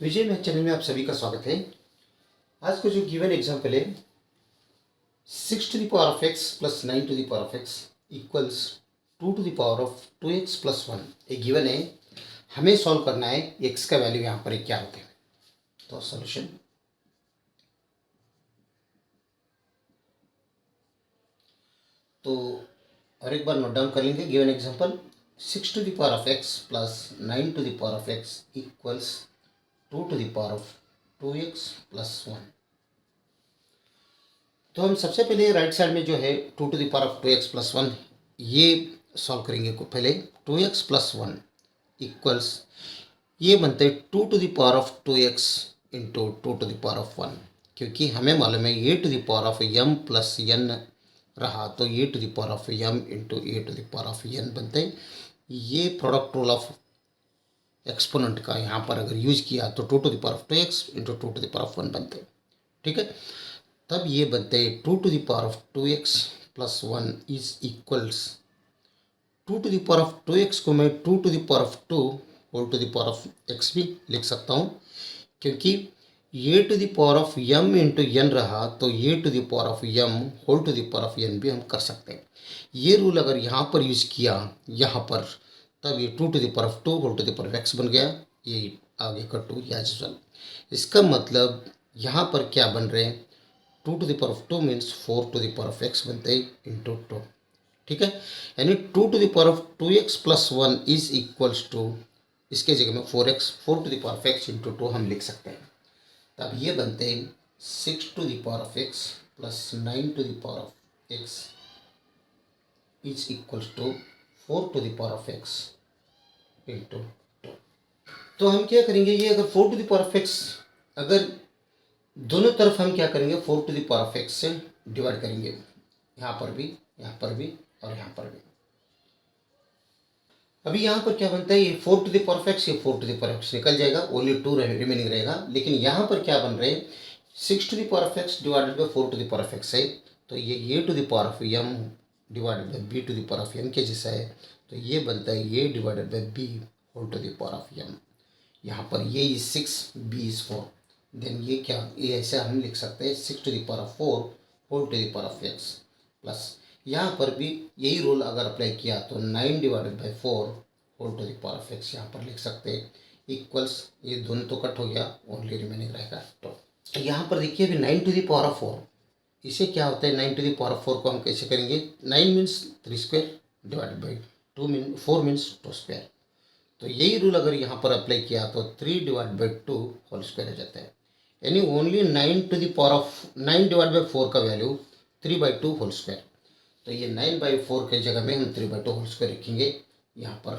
विजय math channel में आप सभी का स्वागत है। आज का जो गिवन एग्जाम्पल है 6 to the power of x plus 9 to the power of x equals 2 to the power of 2x plus 1 एक गिवन है। हमें सॉल्व करना है x का वैल्यू यहाँ पर क्या होते हैं। तो सॉल्यूशन तो और एक बार नोट डाउन कर लेंगे। Given example 6 to the power of x plus 9 to the power of x equals 2 to the power of 2x plus 1। तो हम सबसे पहले राइट साइड में जो है 2 to the power of 2x plus 1 ये सॉल्व करेंगे। को पहले 2x plus 1 इक्वल्स ये बनते हैं 2 to the power of 2x into 2 to the power of 1, क्योंकि हमें मालूम है a to the power of m plus n रहा तो a to the power of m into a to the power of n बनते हैं। ये product rule of exponent का यहाँ पर अगर यूज किया तो 2 to the power of 2x into 2 to the power of 1 बनते हैं। ठीक है, तब ये बनते हैं 2 to the power of 2x plus 1 is equals 2 to the power of 2x को मैं 2 to the power of 2 whole to the power of x भी लिख सकता हूँ, क्योंकि a to the power of m into n रहा तो a to the power of m whole to the power of n भी हम कर सकते हैं। ये रूल अगर यहाँ पर यूज किया यहाँ पर तब ये 2 to the power of 2 whole to the power of x बन गया। ये आगे का 2 एज वेल। इसका मतलब यहाँ पर क्या बन रहे हैं 2 to the power of 2 means 4 to the power of x बनते हैं इंटू 2। ठीक है, यानी 2 to the power of 2x plus 1 is equals to इसके जगह में 4x 4 to the power of x into 2 हम लिख सकते हैं। तब ये बनते हैं 6 to the power of x plus 9 to the power of x is equals to 4 to the power of x into 2। तो हम क्या करेंगे, ये अगर 4 to the power of x अगर दोनों तरफ हम क्या करेंगे 4 to the power of x से डिवाइड करेंगे, यहाँ पर भी और यहाँ पर भी। अभी यहाँ पर क्या बनता है ये 4 to the power of x, ये 4 to the power of x निकल जाएगा, ओनली 2 रिमेनिंग रहेगा। लेकिन यहाँ पर क्या बन रहे हैं 6 to the power of x divided by 4 to the power of x है, तो ये a to the power of m divided by b to the power of m के जैसा है। तो ये बनता है a divided by b whole to the power of m। यहाँ पर ये इज 6 b इज 4, देन ये क्या ये ऐसे हम लिख सकते हैं 6 to the power of 4 whole to the power of x plus यहाँ पर भी यही रूल अगर अप्लाई किया तो 9 divided by 4 whole to the power of x यहाँ पर लिख सकते हैं इक्वल्स ये दोनों तो कट हो गया, ओनली रिमेनिंग रहेगा। तो यहाँ पर देखिए अभी 9 to the power of 4 इसे क्या होता है 9 to the power of 4 को हम कैसे करेंगे 9 means 3 square divided by 2 mean 4 means 2 square. तो यही रूल अगर यहाँ पर अप्लाई किया तो 3 डिवाइड बाई 2 होल स्क्वायर हो जाता है, यानी only 9 to the power of 9 divide by 4 का वैल्यू 3/2 होल स्क्वायर। तो ये 9/4 के जगह में हम 3/2 होल स्क्वायर रखेंगे। यहाँ पर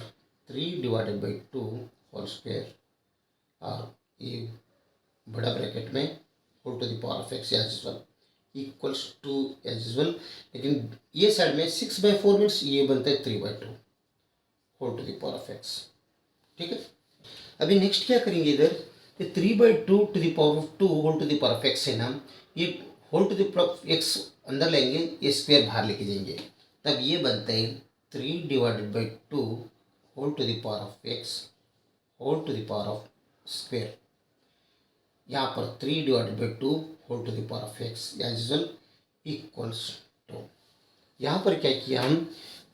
3 डिवाइडेड बाई 2 होल स्क्वायर और ये बड़ा ब्रैकेट में whole to the power of x as well equals to as well. लेकिन ये साइड में 6/4 मीन्स ये बनता है 3/2 whole to the power of x। ठीक है, अभी नेक्स्ट क्या करेंगे इधर 3/2 to the power of 2 whole to the power of x है ना, ये whole to the power of x अंदर लेंगे, ये स्क्वायर बाहर लेके जाएंगे, तब ये बनता है 3 divided by 2 whole to the power of x whole to the power of square. यहाँ पर 3 divided by 2 whole to the power of x as usual equals to यहाँ पर क्या किया हम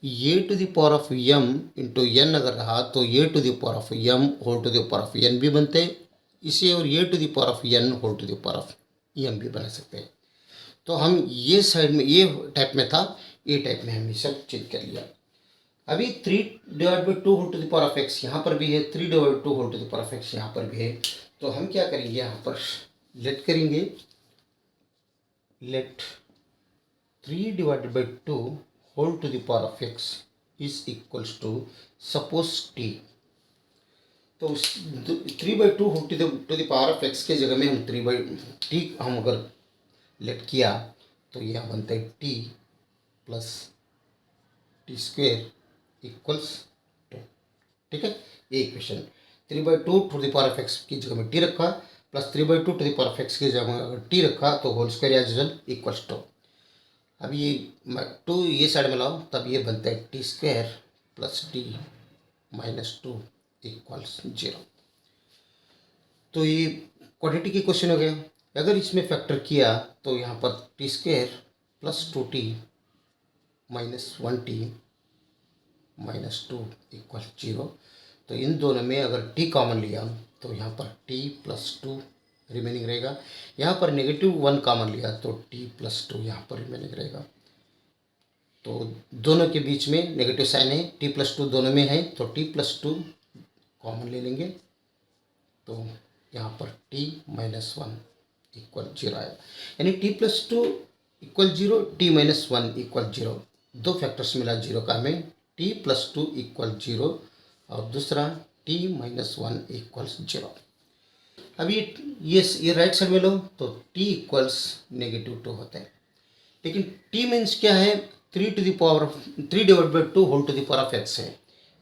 a to the power of m into n अगर रहा तो a to the power of m whole to the power of n भी बनते हैं इसे, और a to the power of n whole to the power of m भी बना सकते हैं। तो हम ये साइड में ये टाइप में था, ये टाइप में हम ये सब चेक कर लिया। अभी 3 divide by 2 whole to the power of x यहाँ पर भी है, 3 divide 2 whole to the power of x यहाँ पर भी है। तो हम क्या करेंगे यहाँ पर लेट करेंगे, let 3 divided by 2 whole to the power of x is equals to suppose t। तो 3/2 whole to the power of x के जगह में हम 3/t हम अगर लेट किया तो यह बनता है t plus T square equals 2। ठीक है, ये equation 3/2 to the power of x की जगह में t रखा plus 3/2 to the power of x की जगह में अगर t रखा तो whole square as usual equals 2। अब ये 2 ये साइड में लाओ तब ये बनता है T square plus t minus 2 equals 0। तो ये क्वाड्रेटिक की क्वेश्चन हो गया। अगर इसमें फैक्टर किया तो यहाँ पर T square plus 2t minus 1t minus 2 equal 0। तो इन दोनों में अगर t कॉमन लिया तो यहाँ पर t प्लस 2 रिमेनिंग रहेगा। यहाँ पर -1 कॉमन लिया तो t प्लस 2 यहाँ पर रिमेनिंग रहेगा। तो दोनों के बीच में नेगेटिव साइन है, t प्लस 2 दोनों में है तो t प्लस 2 कॉमन ले लेंगे। तो यहाँ पर t माइनस 1 इक्वल 0 आएगा, यानी t plus 2 equal 0, t minus 1 equal 0। दो फैक्टर्स मिला 0 का हमें, t प्लस 2 इक्वल 0 और दूसरा t माइनस 1 इक्वल्स 0। अभी ये राइट साइड में लो तो t इक्वल्स -2 होता है, लेकिन t मीन्स क्या है, 3 divide by 2 whole to the power of x है,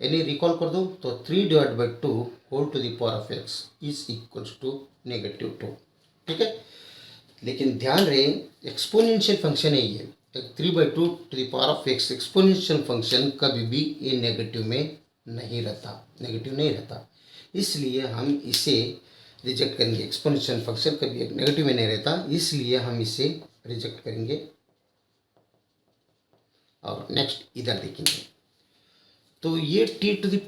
यानी रिकॉल कर दो तो 3 divide by 2 whole to the power of x is equals to -2। ठीक है, लेकिन ध्यान रहे एक्सपोनेंशियल फंक्शन है ये, 3/2 to the power of x exponential function कभी भी ये नेगेटिव में नहीं रहता, इसलिए हम इसे रिजेक्ट करेंगे। एक्सपोनेंशियल फंक्शन कभी नेगेटिव में नहीं रहता, इसलिए हम इसे रिजेक्ट करेंगे। और नेक्स्ट इधर देखेंगे तो ये t टू द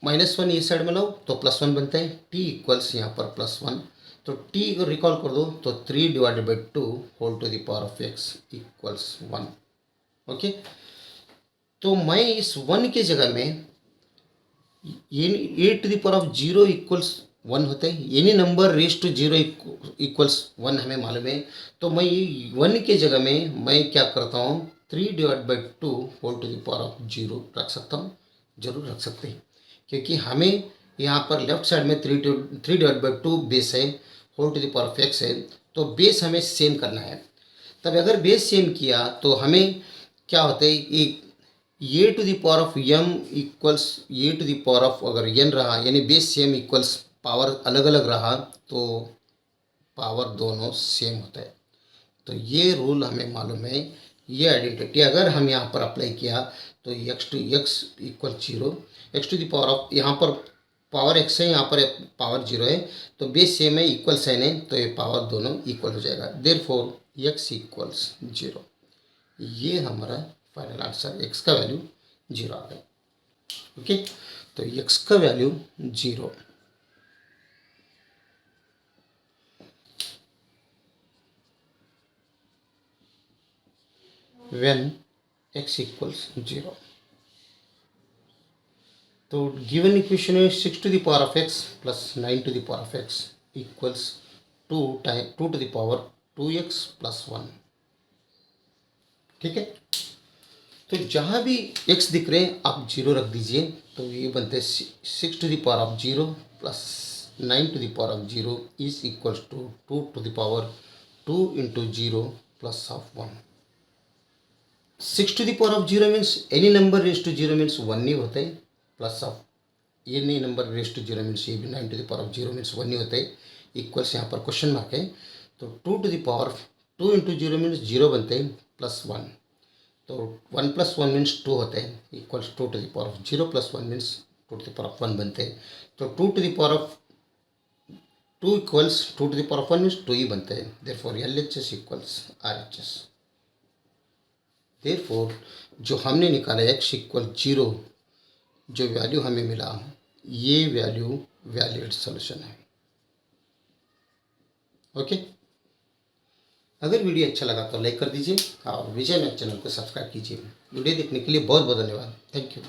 -1 ये साइड में लो तो +1 बनता है, t इक्वल्स यहाँ पर +1। तो t को रिकॉल कर दो तो 3 divided by 2 whole to the power of x equals 1। Okay, तो मैं इस 1 के जगह में ये to the power of 0 equals 1 होता है, any number raise to 0 equals 1 हमें मालूम है। तो मैं 1 के जगह में मैं क्या करता हूँ, 3 divide by 2 whole to the power of 0 रख सकता हूँ, जरूर रख सकते हैं, क्योंकि हमें यहाँ पर लेफ्ट साइड में 3 डिवाइड बाई 2 बेस है, whole to the power of x है, तो बेस हमें सेम करना है। तब अगर बेस सेम किया तो हमें क्या होता है, ये to the power of m equals ये टू द पावर ऑफ अगर n रहा, यानी बेस सेम इक्वल्स पावर अलग अलग रहा तो पावर दोनों सेम होता है। तो ये रूल हमें मालूम है, ये आइडेंटिटी अगर हम यहाँ पर अप्लाई किया तो x to x equal 0, x to the power of यहाँ पर पावर x है, यहाँ पर पावर 0 है, तो बेस सेम है, इक्वल साइन है, तो ये पावर दोनों इक्वल हो जाएगा। Therefore x equals 0। ये हमारा फाइनल आंसर, x का वैल्यू 0 आ गया। ओके, तो x का वैल्यू 0। when x इक्वल्स 0, तो गिवन इक्वेशन है 6 to the power of x plus 9 to the power of x equals 2 to the power 2x plus 1। ठीक है, तो जहाँ भी x दिख रहे हैं आप 0 रख दीजिए, तो ये बनते हैं 6 to the power of 0 plus 9 to the power of 0 is equals to 2 to the power 2 into 0 plus of 1। 6 to the power of 0 means any number raise to 0 means 1 ही होता है, plus of any number raise to 0 means ये भी 9 to the power of 0 means 1 ही होता है, equals यहाँ पर क्वेश्चन मार्क है। तो 2 to the power 2 into 0 means 0 बनते हैं प्लस 1, तो 1 प्लस 1 मीन्स 2 होते हैं, equals 2 to the power of 0 plus 1 means 2 to the power of 1 बनते हैं। तो 2 to the power of 2 equals 2 to the power of 1 means 2 ही बनते हैं। Therefore LHS equals RHS। Therefore जो हमने निकाला x इक्वल 0, जो वैल्यू हमें मिला, ये वैल्यू वैलिड सॉल्यूशन है। ओके, अगर वीडियो अच्छा लगा तो लाइक कर दीजिए और विजय मैथ चैनल को सब्सक्राइब कीजिए। वीडियो देखने के लिए बहुत बहुत धन्यवाद। Thank you.